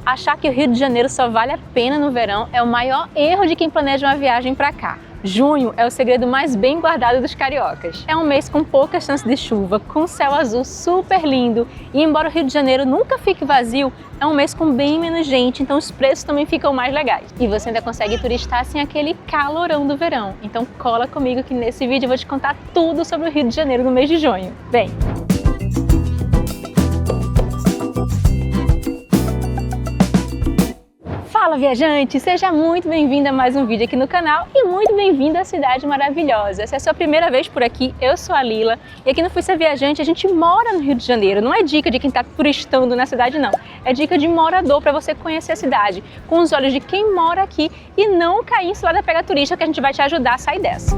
Achar que o Rio de Janeiro só vale a pena no verão é o maior erro de quem planeja uma viagem para cá. Junho é o segredo mais bem guardado dos cariocas. É um mês com pouca chance de chuva, com céu azul super lindo e embora o Rio de Janeiro nunca fique vazio, é um mês com bem menos gente, então os preços também ficam mais legais. E você ainda consegue turistar sem aquele calorão do verão. Então cola comigo que nesse vídeo eu vou te contar tudo sobre o Rio de Janeiro no mês de junho. Vem! Fala viajante, seja muito bem-vinda a mais um vídeo aqui no canal e muito bem-vinda à cidade maravilhosa. Se é a sua primeira vez por aqui, eu sou a Lila e aqui no Fui Ser Viajante a gente mora no Rio de Janeiro. Não é dica de quem está turistando na cidade não, é dica de morador para você conhecer a cidade com os olhos de quem mora aqui e não cair em cilada pega turista que a gente vai te ajudar a sair dessa.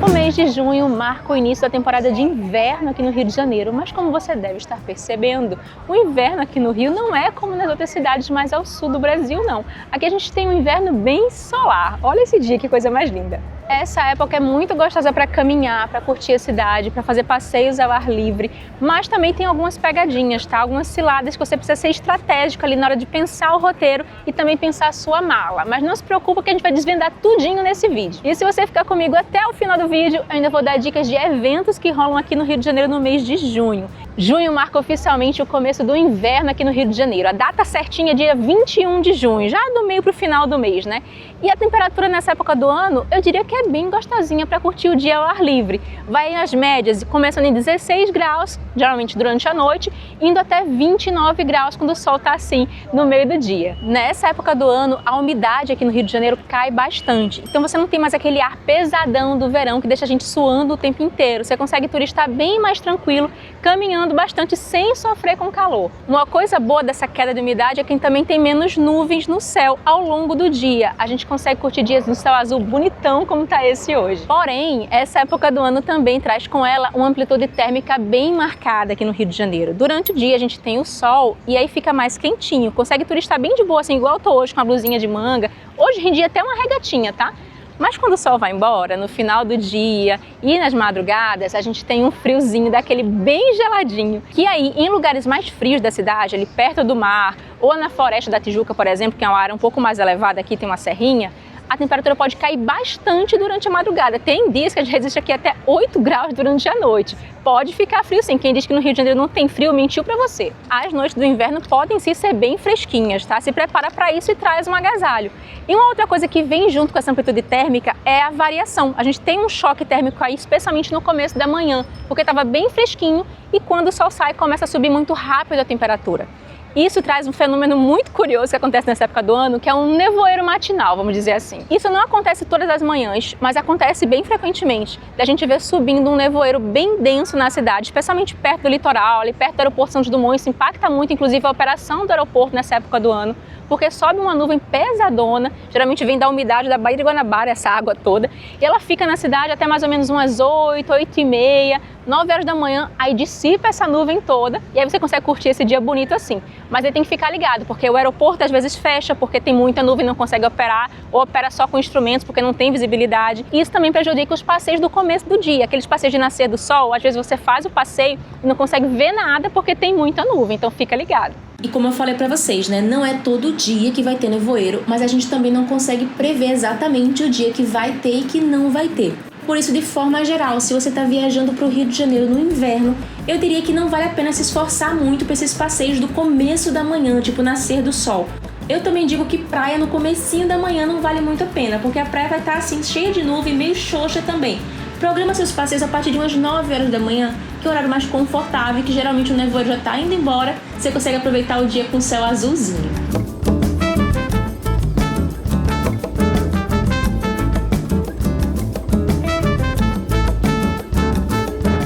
O mês de junho marca o início da temporada de inverno aqui no Rio de Janeiro, mas como você deve estar percebendo, o inverno aqui no Rio não é como nas outras cidades mais ao sul do Brasil, não. Aqui a gente tem um inverno bem solar. Olha esse dia, que coisa mais linda! Essa época é muito gostosa para caminhar, para curtir a cidade, para fazer passeios ao ar livre, mas também tem algumas pegadinhas, tá? Algumas ciladas que você precisa ser estratégico ali na hora de pensar o roteiro e também pensar a sua mala. Mas não se preocupa que a gente vai desvendar tudinho nesse vídeo. E se você ficar comigo até o final do vídeo, eu ainda vou dar dicas de eventos que rolam aqui no Rio de Janeiro no mês de junho. Junho marca oficialmente o começo do inverno aqui no Rio de Janeiro. A data certinha é dia 21 de junho, já do meio para o final do mês, né? E a temperatura nessa época do ano, eu diria que é bem gostosinha para curtir o dia ao ar livre. Vai nas médias, começando em 16 graus, geralmente durante a noite, indo até 29 graus quando o sol tá assim no meio do dia. Nessa época do ano, a umidade aqui no Rio de Janeiro cai bastante. Então você não tem mais aquele ar pesadão do verão que deixa a gente suando o tempo inteiro. Você consegue turistar bem mais tranquilo, caminhando bastante sem sofrer com calor. Uma coisa boa dessa queda de umidade é que também tem menos nuvens no céu ao longo do dia. A gente consegue curtir dias no céu azul bonitão como tá esse hoje. Porém, essa época do ano também traz com ela uma amplitude térmica bem marcada aqui no Rio de Janeiro. Durante o dia a gente tem o sol e aí fica mais quentinho, consegue turistar bem de boa, assim, igual eu tô hoje com a blusinha de manga. Hoje rendi até uma regatinha, tá? Mas quando o sol vai embora, no final do dia e nas madrugadas, a gente tem um friozinho daquele bem geladinho. Que aí, em lugares mais frios da cidade, ali perto do mar, ou na Floresta da Tijuca, por exemplo, que é uma área um pouco mais elevada, aqui tem uma serrinha, a temperatura pode cair bastante durante a madrugada. Tem dias que a gente resiste aqui até 8 graus durante a noite. Pode ficar frio sim. Quem diz que no Rio de Janeiro não tem frio, mentiu pra você. As noites do inverno podem sim ser bem fresquinhas, tá? Se prepara para isso e traz um agasalho. E uma outra coisa que vem junto com essa amplitude térmica é a variação. A gente tem um choque térmico aí, especialmente no começo da manhã, porque estava bem fresquinho e quando o sol sai começa a subir muito rápido a temperatura. Isso traz um fenômeno muito curioso que acontece nessa época do ano, que é um nevoeiro matinal, vamos dizer assim. Isso não acontece todas as manhãs, mas acontece bem frequentemente. Da gente ver subindo um nevoeiro bem denso na cidade, especialmente perto do litoral, ali perto do aeroporto Santos Dumont. Isso impacta muito, inclusive, a operação do aeroporto nessa época do ano, porque sobe uma nuvem pesadona, geralmente vem da umidade da Baía de Guanabara, essa água toda, e ela fica na cidade até mais ou menos umas 8, 8h30, 9 horas da manhã, aí dissipa essa nuvem toda e aí você consegue curtir esse dia bonito assim. Mas aí tem que ficar ligado, porque o aeroporto às vezes fecha, porque tem muita nuvem e não consegue operar, ou opera só com instrumentos porque não tem visibilidade. E isso também prejudica os passeios do começo do dia, aqueles passeios de nascer do sol, às vezes você faz o passeio e não consegue ver nada porque tem muita nuvem, então fica ligado. E como eu falei pra vocês, né, não é todo dia que vai ter nevoeiro, mas a gente também não consegue prever exatamente o dia que vai ter e que não vai ter. Por isso, de forma geral, se você está viajando para o Rio de Janeiro no inverno, eu diria que não vale a pena se esforçar muito para esses passeios do começo da manhã, tipo nascer do sol. Eu também digo que praia no comecinho da manhã não vale muito a pena, porque a praia vai estar assim cheia de nuvem, meio xoxa também. Programa seus passeios a partir de umas 9 horas da manhã, que é o horário mais confortável, que geralmente o nevoeiro já está indo embora, você consegue aproveitar o dia com o céu azulzinho.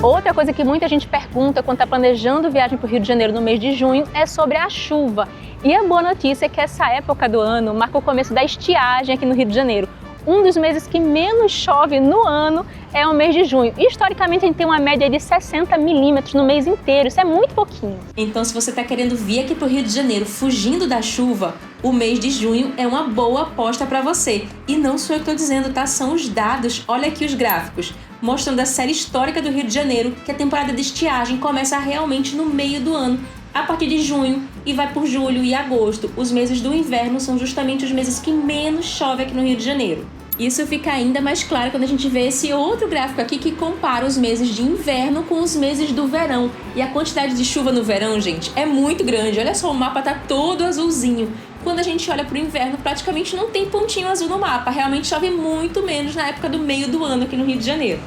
Outra coisa que muita gente pergunta quando está planejando viagem para o Rio de Janeiro no mês de junho é sobre a chuva. E a boa notícia é que essa época do ano marca o começo da estiagem aqui no Rio de Janeiro. Um dos meses que menos chove no ano é o mês de junho. Historicamente, a gente tem uma média de 60 milímetros no mês inteiro. Isso é muito pouquinho. Então, se você está querendo vir aqui para o Rio de Janeiro fugindo da chuva, o mês de junho é uma boa aposta para você. E não sou eu que estou dizendo, tá? São os dados. Olha aqui os gráficos. mostrando a série histórica do Rio de Janeiro, que a temporada de estiagem começa realmente no meio do ano, a partir de junho, e vai por julho e agosto. Os meses do inverno são justamente os meses que menos chove aqui no Rio de Janeiro. Isso fica ainda mais claro quando a gente vê esse outro gráfico aqui que compara os meses de inverno com os meses do verão. E a quantidade de chuva no verão, gente, é muito grande. Olha só, o mapa tá todo azulzinho. Quando a gente olha para o inverno, praticamente não tem pontinho azul no mapa. Realmente chove muito menos na época do meio do ano aqui no Rio de Janeiro.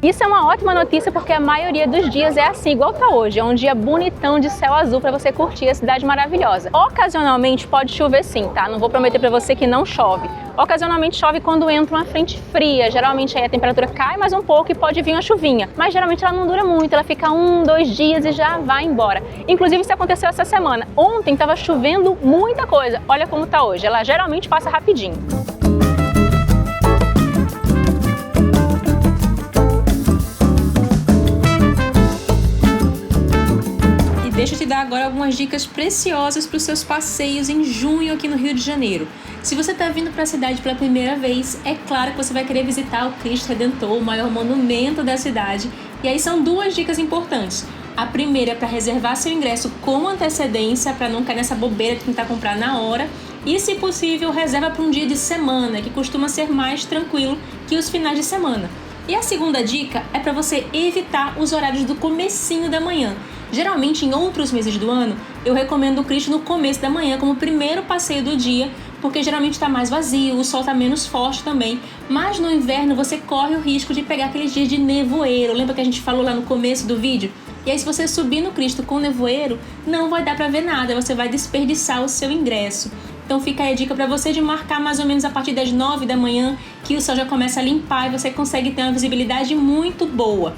Isso é uma ótima notícia porque a maioria dos dias é assim, igual tá hoje. É um dia bonitão de céu azul para você curtir a cidade maravilhosa. Ocasionalmente pode chover sim, tá? Não vou prometer para você que não chove. Ocasionalmente chove quando entra uma frente fria. Geralmente aí a temperatura cai mais um pouco e pode vir uma chuvinha. Mas geralmente ela não dura muito, ela fica 1, 2 dias e já vai embora. Inclusive isso aconteceu essa semana. Ontem estava chovendo muita coisa. Olha como tá hoje. Ela geralmente passa rapidinho. Deixa eu te dar agora algumas dicas preciosas para os seus passeios em junho aqui no Rio de Janeiro. Se você está vindo para a cidade pela primeira vez, é claro que você vai querer visitar o Cristo Redentor, o maior monumento da cidade. E aí são 2 dicas importantes. A primeira é para reservar seu ingresso com antecedência, para não cair nessa bobeira de tentar comprar na hora. E, se possível, reserva para um dia de semana, que costuma ser mais tranquilo que os finais de semana. E a segunda dica é para você evitar os horários do comecinho da manhã. Geralmente, em outros meses do ano, eu recomendo o Cristo no começo da manhã como primeiro passeio do dia, porque geralmente está mais vazio, o sol está menos forte também. Mas no inverno você corre o risco de pegar aqueles dias de nevoeiro. Lembra que a gente falou lá no começo do vídeo? E aí, se você subir no Cristo com nevoeiro, não vai dar para ver nada, você vai desperdiçar o seu ingresso. Então fica aí a dica para você de marcar mais ou menos a partir das 9 da manhã, que o sol já começa a limpar e você consegue ter uma visibilidade muito boa.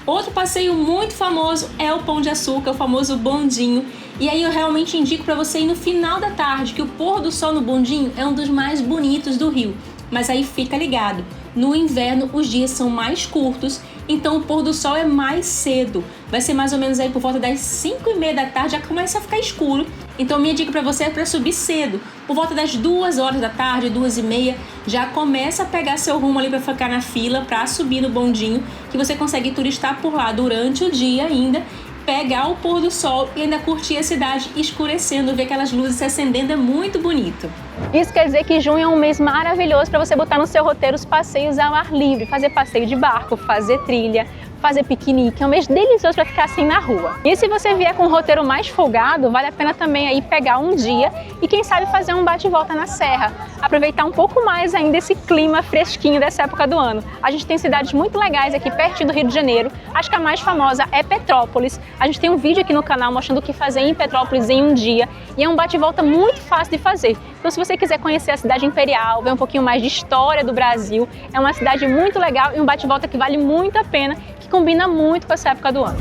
Outro passeio muito famoso é o Pão de Açúcar, o famoso bondinho. E aí eu realmente indico para você ir no final da tarde, que o pôr do sol no bondinho é um dos mais bonitos do Rio. Mas aí fica ligado, no inverno os dias são mais curtos, então o pôr do sol é mais cedo. Vai ser mais ou menos aí por volta das 5h30 da tarde, já começa a ficar escuro. Então minha dica para você é para subir cedo. Por volta das 2 horas da tarde, 2h30, já começa a pegar seu rumo ali para ficar na fila, para subir no bondinho, que você consegue turistar por lá durante o dia ainda, pegar o pôr do sol e ainda curtir a cidade escurecendo, ver aquelas luzes se acendendo, é muito bonito. Isso quer dizer que junho é um mês maravilhoso para você botar no seu roteiro os passeios ao ar livre, fazer passeio de barco, fazer trilha, fazer piquenique. É um mês delicioso para ficar assim na rua. E se você vier com um roteiro mais folgado, vale a pena também aí pegar um dia e quem sabe fazer um bate e volta na serra. Aproveitar um pouco mais ainda esse clima fresquinho dessa época do ano. A gente tem cidades muito legais aqui pertinho do Rio de Janeiro. Acho que a mais famosa é Petrópolis. A gente tem um vídeo aqui no canal mostrando o que fazer em Petrópolis em um dia. E é um bate e volta muito fácil de fazer. Então se você quiser conhecer a cidade imperial, ver um pouquinho mais de história do Brasil, é uma cidade muito legal e um bate e volta que vale muito a pena, que combina muito com essa época do ano.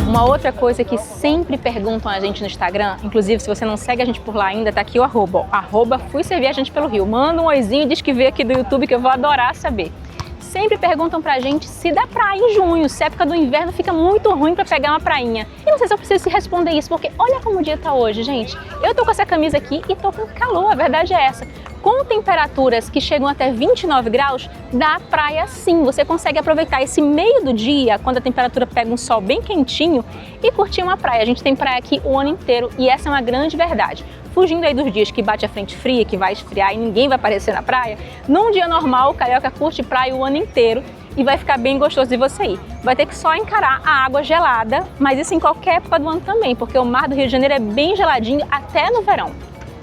Uma outra coisa que sempre perguntam a gente no Instagram, inclusive se você não segue a gente por lá ainda, tá aqui o arroba fui servir a gente pelo Rio. Manda um oizinho e diz que veio aqui do YouTube que eu vou adorar saber. Sempre perguntam pra gente se dá praia em junho, se a época do inverno fica muito ruim pra pegar uma prainha. E não sei se eu preciso responder isso, porque olha como o dia tá hoje, gente. Eu tô com essa camisa aqui e tô com calor, a verdade é essa. Com temperaturas que chegam até 29 graus, dá praia sim. Você consegue aproveitar esse meio do dia, quando a temperatura pega um sol bem quentinho, e curtir uma praia. A gente tem praia aqui o ano inteiro e essa é uma grande verdade. Fugindo aí dos dias que bate a frente fria, que vai esfriar e ninguém vai aparecer na praia, num dia normal o carioca curte praia o ano inteiro e vai ficar bem gostoso de você ir. Vai ter que só encarar a água gelada, mas isso em qualquer época do ano também, porque o mar do Rio de Janeiro é bem geladinho até no verão.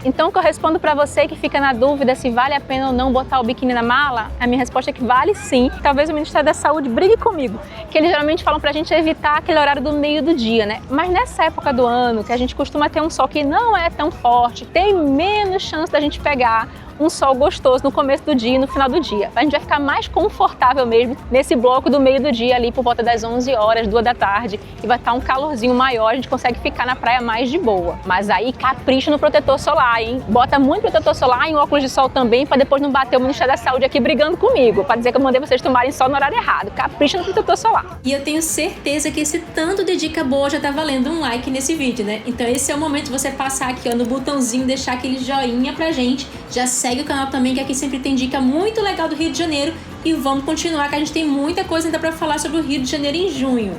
Então, o que eu respondo para você que fica na dúvida se vale a pena ou não botar o biquíni na mala, a minha resposta é que vale sim. Talvez o Ministério da Saúde brigue comigo, que eles geralmente falam pra gente evitar aquele horário do meio do dia, né? Mas nessa época do ano, que a gente costuma ter um sol que não é tão forte, tem menos chance da gente pegar um sol gostoso no começo do dia e no final do dia. A gente vai ficar mais confortável mesmo nesse bloco do meio do dia ali por volta das 11 horas, 2 da tarde, e vai estar um calorzinho maior, a gente consegue ficar na praia mais de boa. Mas aí capricha no protetor solar, hein? Bota muito protetor solar e um óculos de sol também, para depois não bater o Ministério da Saúde aqui brigando comigo, para dizer que eu mandei vocês tomarem sol no horário errado. Capricha no protetor solar. E eu tenho certeza que esse tanto de dica boa já tá valendo um like nesse vídeo, né? Então esse é o momento de você passar aqui, ó, no botãozinho, deixar aquele joinha pra gente. Já segue o canal também, que aqui sempre tem dica muito legal do Rio de Janeiro. E vamos continuar, que a gente tem muita coisa ainda pra falar sobre o Rio de Janeiro em junho.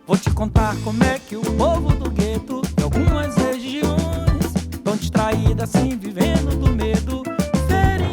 Vou te contar como é que o povo do gueto de algumas regiões tão distraída assim, vivendo do medo.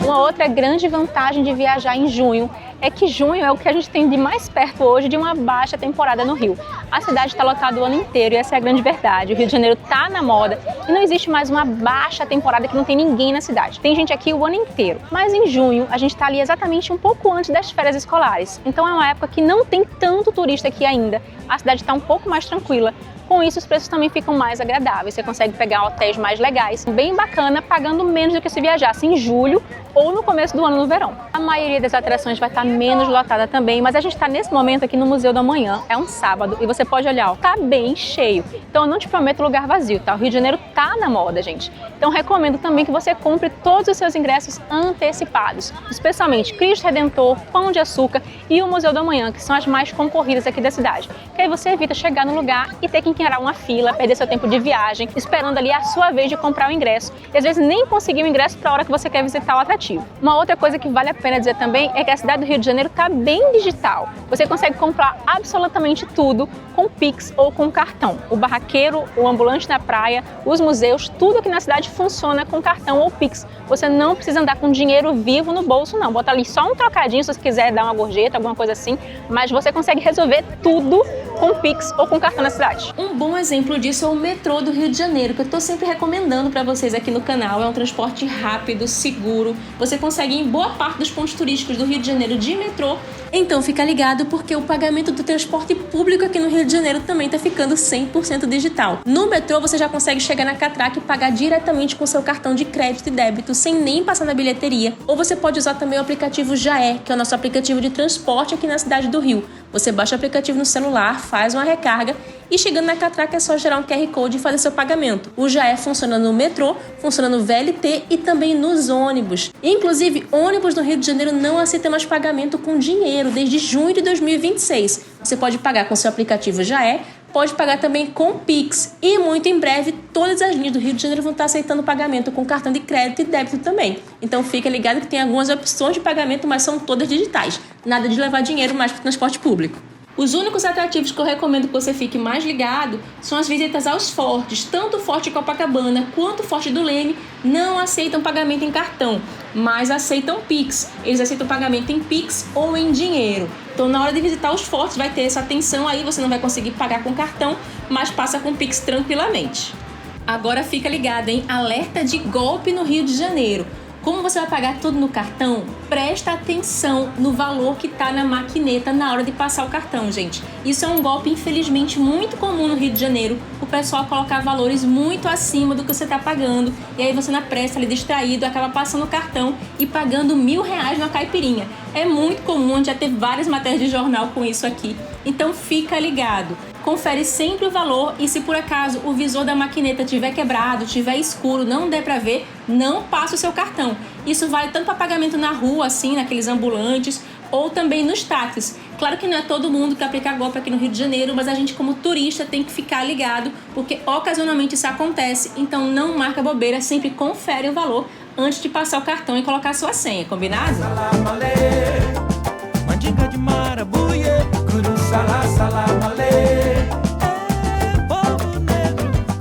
Uma outra grande vantagem de viajar em junho é que junho é o que a gente tem de mais perto hoje de uma baixa temporada no Rio. A cidade está lotada o ano inteiro e essa é a grande verdade. O Rio de Janeiro está na moda e não existe mais uma baixa temporada que não tem ninguém na cidade. Tem gente aqui o ano inteiro. Mas em junho a gente está ali exatamente um pouco antes das férias escolares. Então é uma época que não tem tanto turista aqui ainda. A cidade está um pouco mais tranquila. Com isso, os preços também ficam mais agradáveis. Você consegue pegar hotéis mais legais, bem bacana, pagando menos do que se viajasse em julho ou no começo do ano no verão. A maioria das atrações vai estar menos lotada também, mas a gente está nesse momento aqui no Museu do Amanhã. É um sábado e você pode olhar, ó, tá bem cheio. Então eu não te prometo lugar vazio, tá? O Rio de Janeiro tá na moda, gente. Então recomendo também que você compre todos os seus ingressos antecipados, especialmente Cristo Redentor, Pão de Açúcar e o Museu do Amanhã, que são as mais concorridas aqui da cidade. Que aí você evita chegar no lugar e ter que encarar uma fila, perder seu tempo de viagem, esperando ali a sua vez de comprar o ingresso. E às vezes nem conseguir o ingresso para a hora que você quer visitar o atrativo. Uma outra coisa que vale a pena dizer também é que a cidade do Rio de Janeiro está bem digital. Você consegue comprar absolutamente tudo com Pix ou com cartão. O barraqueiro, o ambulante na praia, os museus, tudo aqui na cidade funciona com cartão ou Pix. Você não precisa andar com dinheiro vivo no bolso, não. Bota ali só um trocadinho se você quiser dar uma gorjeta, alguma coisa assim, mas você consegue resolver tudo com Pix ou com cartão na cidade. Um bom exemplo disso é o metrô do Rio de Janeiro, que eu tô sempre recomendando para vocês aqui no canal. É um transporte rápido, seguro. Você consegue ir em boa parte dos pontos turísticos do Rio de Janeiro de metrô. Então fica ligado, porque o pagamento do transporte público aqui no Rio de Janeiro também tá ficando 100% digital. No metrô você já consegue chegar na catraca e pagar diretamente com seu cartão de crédito e débito, sem nem passar na bilheteria. Ou você pode usar também o aplicativo Jaé, que é o nosso aplicativo de transporte aqui na cidade do Rio. Você baixa o aplicativo no celular, faz uma recarga e chegando na catraca é só gerar um QR Code e fazer seu pagamento. O Jaé funciona no metrô, funciona no VLT e também nos ônibus. Inclusive, ônibus no Rio de Janeiro não aceita mais pagamento com dinheiro desde junho de 2026. Você pode pagar com seu aplicativo Jaé, pode pagar também com Pix. E muito em breve, todas as linhas do Rio de Janeiro vão estar aceitando pagamento com cartão de crédito e débito também. Então fica ligado que tem algumas opções de pagamento, mas são todas digitais. Nada de levar dinheiro mais para o transporte público. Os únicos atrativos que eu recomendo que você fique mais ligado são as visitas aos fortes. Tanto o Forte Copacabana quanto o Forte do Leme não aceitam pagamento em cartão, mas aceitam Pix. Eles aceitam pagamento em Pix ou em dinheiro. Então, na hora de visitar os fortes, vai ter essa atenção aí, você não vai conseguir pagar com cartão, mas passa com Pix tranquilamente. Agora fica ligado, hein? Alerta de golpe no Rio de Janeiro. Como você vai pagar tudo no cartão, presta atenção no valor que está na maquineta na hora de passar o cartão, gente. Isso é um golpe, infelizmente, muito comum no Rio de Janeiro. O pessoal colocar valores muito acima do que você está pagando. E aí você, na pressa, ali distraído, acaba passando o cartão e pagando R$1.000 na caipirinha. É muito comum, a gente já teve várias matérias de jornal com isso aqui. Então fica ligado. Confere sempre o valor e se por acaso o visor da maquineta estiver quebrado, estiver escuro, não der para ver, não passa o seu cartão. Isso vale tanto para pagamento na rua, assim, naqueles ambulantes, ou também nos táxis. Claro que não é todo mundo que aplica golpe aqui no Rio de Janeiro, mas a gente como turista tem que ficar ligado, porque ocasionalmente isso acontece, então não marca bobeira, sempre confere o valor antes de passar o cartão e colocar a sua senha, combinado? Mandinga de marabuie, curu salamale.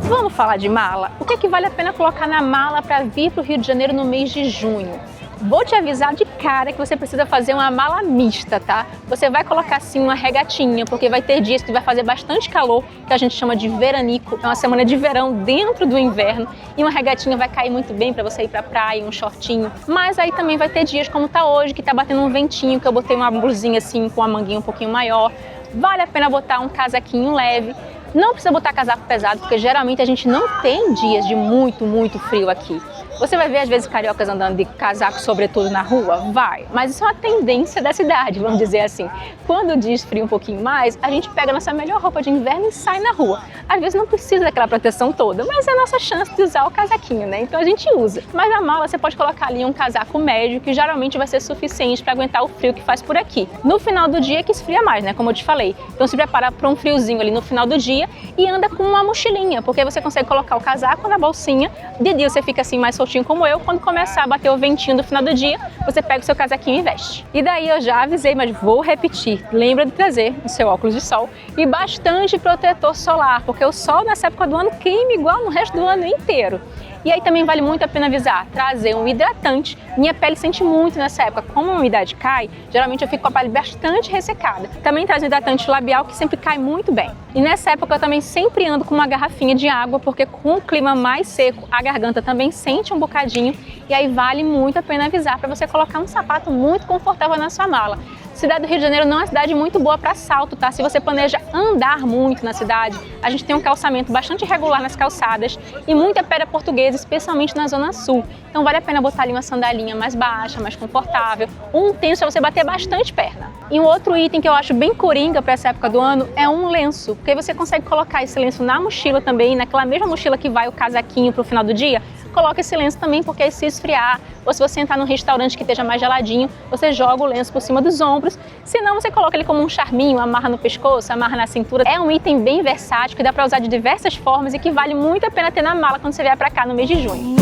Vamos falar de mala? O que é que vale a pena colocar na mala para vir para o Rio de Janeiro no mês de junho? Vou te avisar de cara que você precisa fazer uma mala mista, tá? Você vai colocar sim uma regatinha, porque vai ter dias que vai fazer bastante calor, que a gente chama de veranico, é uma semana de verão dentro do inverno, e uma regatinha vai cair muito bem para você ir pra praia, um shortinho. Mas aí também vai ter dias como tá hoje, que tá batendo um ventinho, que eu botei uma blusinha assim com a manguinha um pouquinho maior. Vale a pena botar um casaquinho leve. Não precisa botar casaco pesado, porque geralmente a gente não tem dias de muito frio aqui. Você vai ver às vezes cariocas andando de casaco sobretudo na rua? Vai, mas isso é uma tendência da cidade, vamos dizer assim. Quando o dia esfria um pouquinho mais, a gente pega a nossa melhor roupa de inverno e sai na rua. Às vezes não precisa daquela proteção toda, mas é a nossa chance de usar o casaquinho, né? Então a gente usa. Mas na mala você pode colocar ali um casaco médio, que geralmente vai ser suficiente para aguentar o frio que faz por aqui. No final do dia é que esfria mais, né? Como eu te falei. Então se prepara para um friozinho ali no final do dia e anda com uma mochilinha, porque você consegue colocar o casaco na bolsinha. De dia você fica assim mais soltinho como eu. Quando começar a bater o ventinho do final do dia, você pega o seu casaquinho e veste. E daí eu já avisei, mas vou repetir. Lembra de trazer o seu óculos de sol e bastante protetor solar, porque o sol nessa época do ano queima igual no resto do ano inteiro. E aí também vale muito a pena avisar, trazer um hidratante. Minha pele sente muito nessa época. Como a umidade cai, geralmente eu fico com a pele bastante ressecada. Também traz um hidratante labial que sempre cai muito bem. E nessa época eu também sempre ando com uma garrafinha de água, porque com o clima mais seco, a garganta também sente um bocadinho. E aí vale muito a pena avisar para você colocar um sapato muito confortável na sua mala. A cidade do Rio de Janeiro não é uma cidade muito boa para salto, tá? Se você planeja andar muito na cidade, a gente tem um calçamento bastante regular nas calçadas e muita pedra portuguesa, especialmente na zona sul. Então vale a pena botar ali uma sandalinha mais baixa, mais confortável, um tênis para você bater bastante perna. E um outro item que eu acho bem coringa para essa época do ano é um lenço, porque aí você consegue colocar esse lenço na mochila também, naquela mesma mochila que vai o casaquinho para o final do dia. Coloca esse lenço também, porque aí se esfriar, ou se você entrar num restaurante que esteja mais geladinho, você joga o lenço por cima dos ombros. Se não, você coloca ele como um charminho, amarra no pescoço, amarra na cintura. É um item bem versátil, que dá para usar de diversas formas e que vale muito a pena ter na mala quando você vier para cá no mês de junho.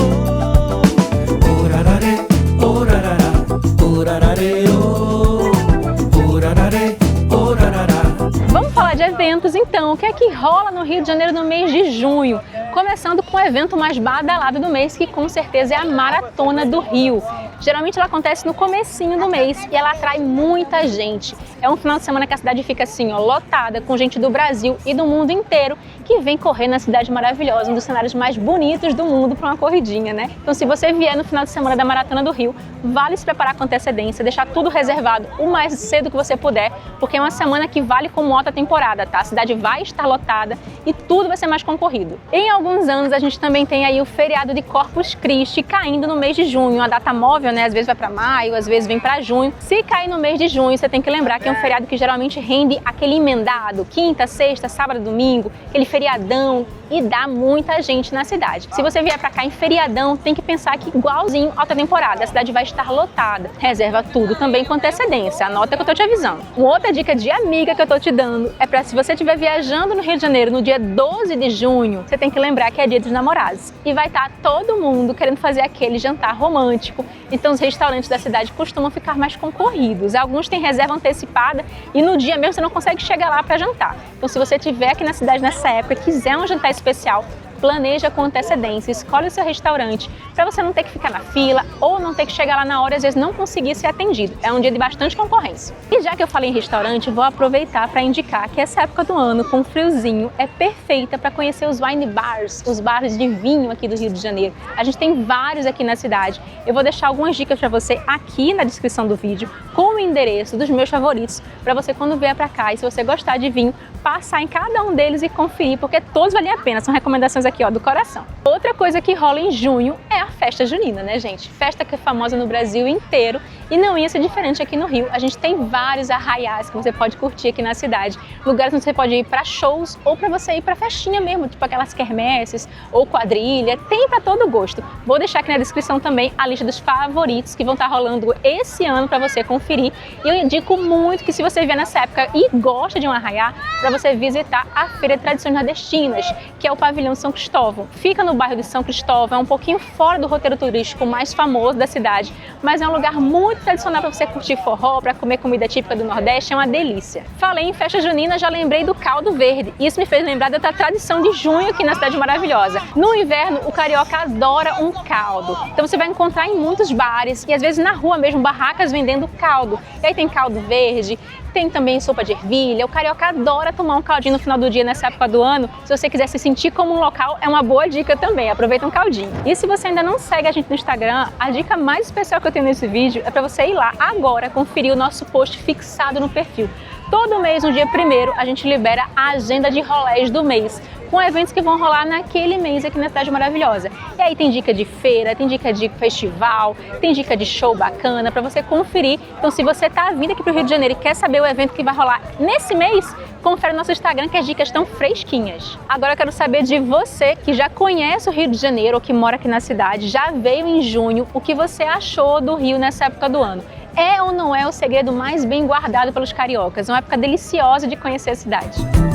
Vamos falar de eventos então. O que é que rola no Rio de Janeiro no mês de junho? Começando com o evento mais badalado do mês, que com certeza é a Maratona do Rio. Geralmente ela acontece no comecinho do mês e ela atrai muita gente. É um final de semana que a cidade fica assim, ó, lotada, com gente do Brasil e do mundo inteiro que vem correr na cidade maravilhosa, um dos cenários mais bonitos do mundo para uma corridinha, né? Então se você vier no final de semana da Maratona do Rio, vale se preparar com antecedência, deixar tudo reservado o mais cedo que você puder, porque é uma semana que vale como alta temporada, tá? A cidade vai estar lotada e tudo vai ser mais concorrido. Em alguns anos a gente também tem aí o feriado de Corpus Christi caindo no mês de junho, a data móvel, né? Às vezes vai para maio, às vezes vem para junho. Se cair no mês de junho, você tem que lembrar que é um feriado que geralmente rende aquele emendado, quinta, sexta, sábado, domingo, aquele feriadão, e dá muita gente na cidade. Se você vier para cá em feriadão, tem que pensar que igualzinho alta temporada, a cidade vai estar lotada. Reserva tudo também com antecedência, anota que eu tô te avisando. Uma outra dica de amiga que eu tô te dando é para se você estiver viajando no Rio de Janeiro no dia 12 de junho, você tem que lembrar que é dia dos namorados. E vai estar todo mundo querendo fazer aquele jantar romântico. Então os restaurantes da cidade costumam ficar mais concorridos. Alguns têm reserva antecipada e no dia mesmo você não consegue chegar lá para jantar. Então se você estiver aqui na cidade nessa época e quiser um jantar especial, planeja com antecedência, escolhe o seu restaurante para você não ter que ficar na fila ou não ter que chegar lá na hora e às vezes não conseguir ser atendido. É um dia de bastante concorrência. E já que eu falei em restaurante, vou aproveitar para indicar que essa época do ano, com friozinho, é perfeita para conhecer os wine bars, os bares de vinho aqui do Rio de Janeiro. A gente tem vários aqui na cidade. Eu vou deixar algumas dicas para você aqui na descrição do vídeo, com o endereço dos meus favoritos, para você quando vier para cá e se você gostar de vinho, passar em cada um deles e conferir, porque todos valem a pena. São recomendações aqui, ó, do coração. Outra coisa que rola em junho é a festa junina, né, gente? Festa que é famosa no Brasil inteiro e não ia ser diferente aqui no Rio. A gente tem vários arraiais que você pode curtir aqui na cidade. Lugares onde você pode ir para shows ou para você ir para festinha mesmo, tipo aquelas quermesses ou quadrilha. Tem para todo gosto. Vou deixar aqui na descrição também a lista dos favoritos que vão estar rolando esse ano para você conferir. E eu indico muito que se você vier nessa época e gosta de um arraiá, para você visitar a Feira de Tradições Nordestinas, que é o Pavilhão São Cristóvão. Fica no bairro de São Cristóvão, é um pouquinho fora do roteiro turístico mais famoso da cidade, mas é um lugar muito tradicional para você curtir forró, para comer comida típica do Nordeste, é uma delícia. Falei em festa junina, já lembrei do caldo verde. Isso me fez lembrar da tradição de junho aqui na cidade maravilhosa. No inverno, o carioca adora um caldo. Então você vai encontrar em muitos bares e às vezes na rua mesmo, barracas vendendo caldo. E aí tem caldo verde, tem também sopa de ervilha. O carioca adora tomar um caldinho no final do dia nessa época do ano. Se você quiser se sentir como um local, é uma boa dica também. Aproveita um caldinho. E se você ainda não segue a gente no Instagram, a dica mais especial que eu tenho nesse vídeo é para você ir lá agora conferir o nosso post fixado no perfil. Todo mês, no dia 1º, a gente libera a agenda de rolés do mês, com eventos que vão rolar naquele mês aqui na Cidade Maravilhosa. E aí tem dica de feira, tem dica de festival, tem dica de show bacana para você conferir. Então se você tá vindo aqui pro Rio de Janeiro e quer saber o evento que vai rolar nesse mês, confere no nosso Instagram que as dicas estão fresquinhas. Agora eu quero saber de você que já conhece o Rio de Janeiro ou que mora aqui na cidade, já veio em junho, o que você achou do Rio nessa época do ano? É ou não é o segredo mais bem guardado pelos cariocas? Uma época deliciosa de conhecer a cidade.